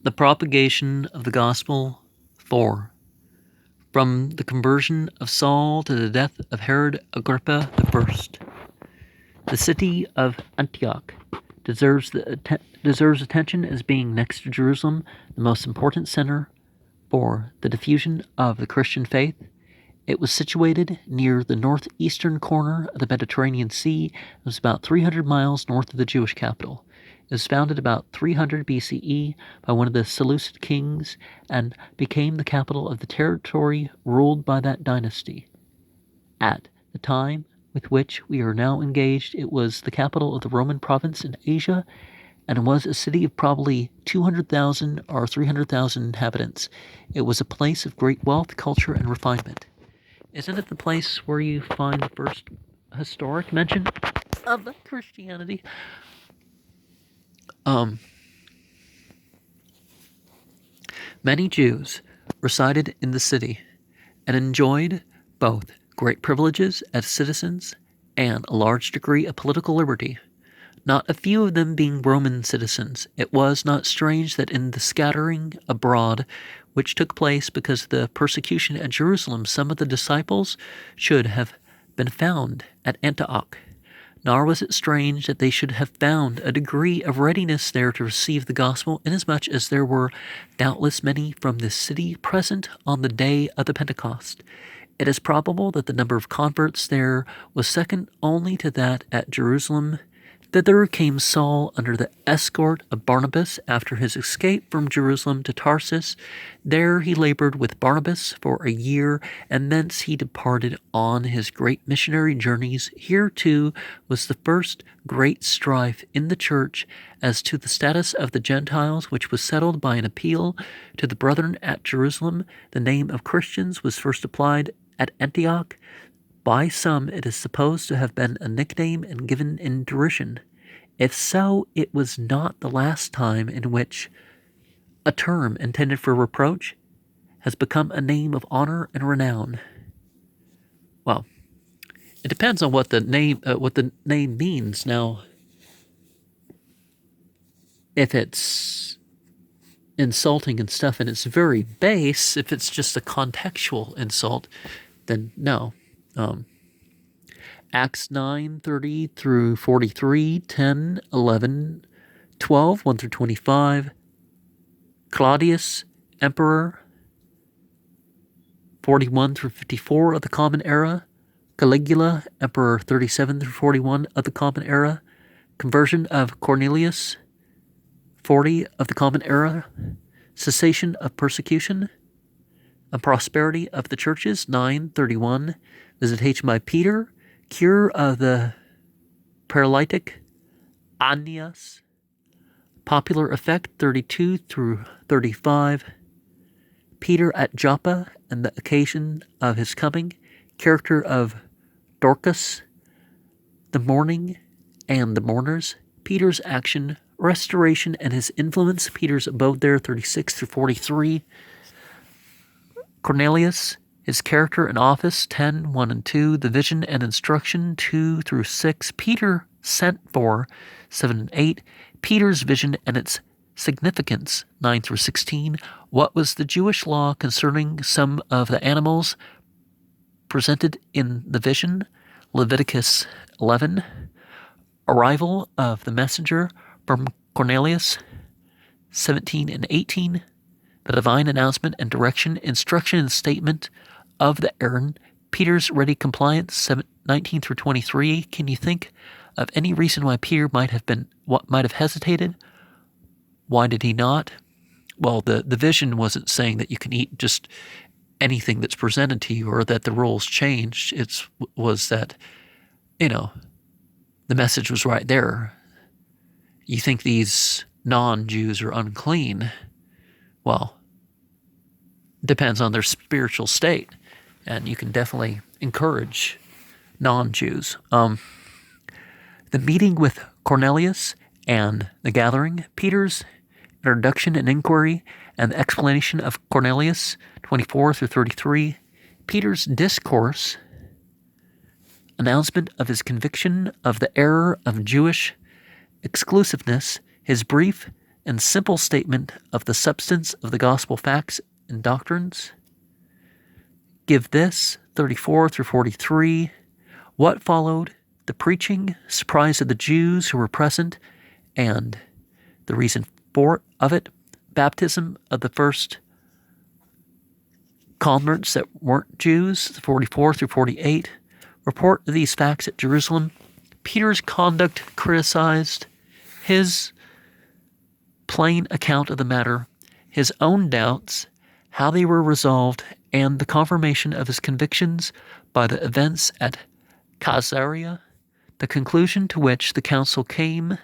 The propagation of the gospel. 4. From the conversion of Saul to the death of Herod Agrippa I. The city of Antioch deserves attention as being next to Jerusalem the most important center for the diffusion of the Christian faith. It was situated near the northeastern corner of the Mediterranean Sea. It was about 300 miles north of the Jewish capital. It was founded about 300 BCE by one of the Seleucid kings and became the capital of the territory ruled by that dynasty. At the time with which we are now engaged, it was the capital of the Roman province in Asia, and was a city of probably 200,000 or 300,000 inhabitants. It was a place of great wealth, culture, and refinement. Isn't it the place where you find the first historic mention of Christianity? Many Jews resided in the city and enjoyed both great privileges as citizens and a large degree of political liberty. Not a few of them being Roman citizens, it was not strange that in the scattering abroad which took place because of the persecution at Jerusalem, some of the disciples should have been found at Antioch. Nor was it strange that they should have found a degree of readiness there to receive the gospel, inasmuch as there were doubtless many from this city present on the day of the Pentecost. It is probable that the number of converts there was second only to that at Jerusalem. Thither came Saul under the escort of Barnabas after his escape from Jerusalem to Tarsus. There he labored with Barnabas for a year, and thence he departed on his great missionary journeys. Here, too, was the first great strife in the church as to the status of the Gentiles, which was settled by an appeal to the brethren at Jerusalem. The name of Christians was first applied at Antioch. By some it is supposed to have been a nickname and given in derision. If so, it was not the last time in which a term intended for reproach has become a name of honor and renown. Well, it depends on what the name means. Now, if it's insulting and stuff and it's very base, if it's just a contextual insult, then no. Acts 9:30 through 43, 10, 11, 12, 1 through 25, Claudius, Emperor, 41 through 54 of the Common Era, Caligula, Emperor, 37 through 41 of the Common Era, conversion of Cornelius, 40 of the Common Era, cessation of persecution, and prosperity of the churches, 9:31, visitation by Peter, cure of the paralytic, Aeneas, popular effect, 32 through 35, Peter at Joppa and the occasion of his coming, character of Dorcas, the mourning and the mourners, Peter's action, restoration and his influence, Peter's abode there, 36 through 43, Cornelius, his character and office, 10, 1 and 2, the vision and instruction, 2 through 6, Peter sent for, 7 and 8, Peter's vision and its significance, 9 through 16, what was the Jewish law concerning some of the animals presented in the vision, Leviticus 11, arrival of the messenger from Cornelius, 17 and 18, the divine announcement and direction, instruction and statement of the errand, Peter's ready compliance, 19 through 23. Can you think of any reason why Peter might have hesitated? Why did he not? Well, the vision wasn't saying that you can eat just anything that's presented to you or that the rules changed. It was that, the message was right there. You think these non-Jews are unclean? Well, depends on their spiritual state, and you can definitely encourage non-Jews. The meeting with Cornelius and the gathering, Peter's introduction and inquiry, and the explanation of Cornelius, 24 through 33, Peter's discourse, announcement of his conviction of the error of Jewish exclusiveness, his brief and simple statement of the substance of the gospel facts and doctrines. Give this, 34 through 43. What followed, the preaching, surprise of the Jews who were present, and the reason of it, baptism of the first converts that weren't Jews, 44 through 48. Report of these facts at Jerusalem. Peter's conduct criticized, his plain account of the matter, his own doubts, how they were resolved, and the confirmation of his convictions by the events at Caesarea, the conclusion to which the council came,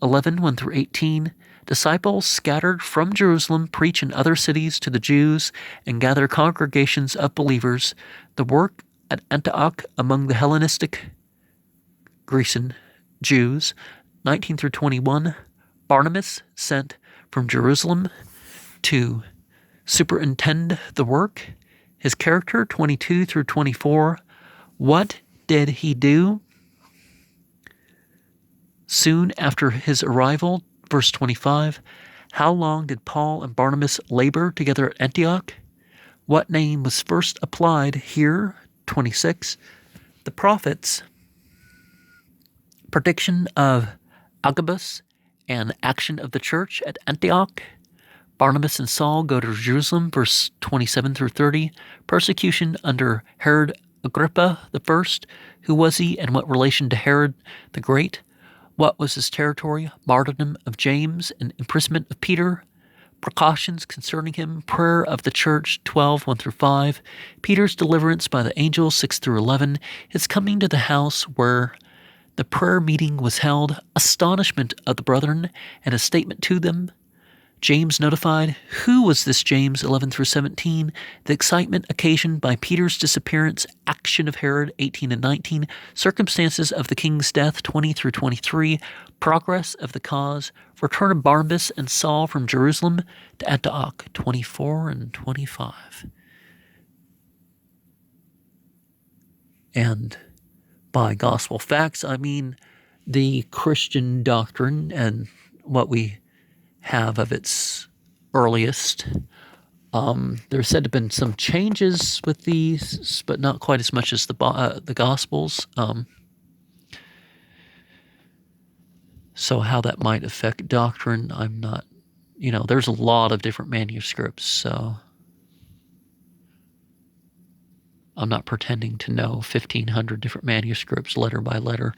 11:1 through 18. Disciples scattered from Jerusalem preach in other cities to the Jews and gather congregations of believers. The work at Antioch among the Hellenistic Grecian Jews, 19 through 21. Barnabas sent from Jerusalem to superintend the work. His character, 22 through 24. What did he do? Soon after his arrival, verse 25, how long did Paul and Barnabas labor together at Antioch? What name was first applied here? 26. The prophets, prediction of Agabus and action of the church at Antioch. Barnabas and Saul go to Jerusalem, verse 27 through 30. Persecution under Herod Agrippa the first. Who was he and what relation to Herod the Great? What was his territory? Martyrdom of James and imprisonment of Peter. Precautions concerning him. Prayer of the church, 12:1 through 5. Peter's deliverance by the angel, 6 through 11. His coming to the house where the prayer meeting was held. Astonishment of the brethren and a statement to them. James notified. Who was this James, 11 through 17? The excitement occasioned by Peter's disappearance. Action of Herod, 18 and 19. Circumstances of the king's death, 20 through 23. Progress of the cause. Return of Barnabas and Saul from Jerusalem to Antioch, 24 and 25. And by gospel facts, I mean the Christian doctrine and what we have of its earliest. There's said to have been some changes with these, but not quite as much as the Gospels. So how that might affect doctrine, I'm not, there's a lot of different manuscripts, so I'm not pretending to know 1,500 different manuscripts letter by letter.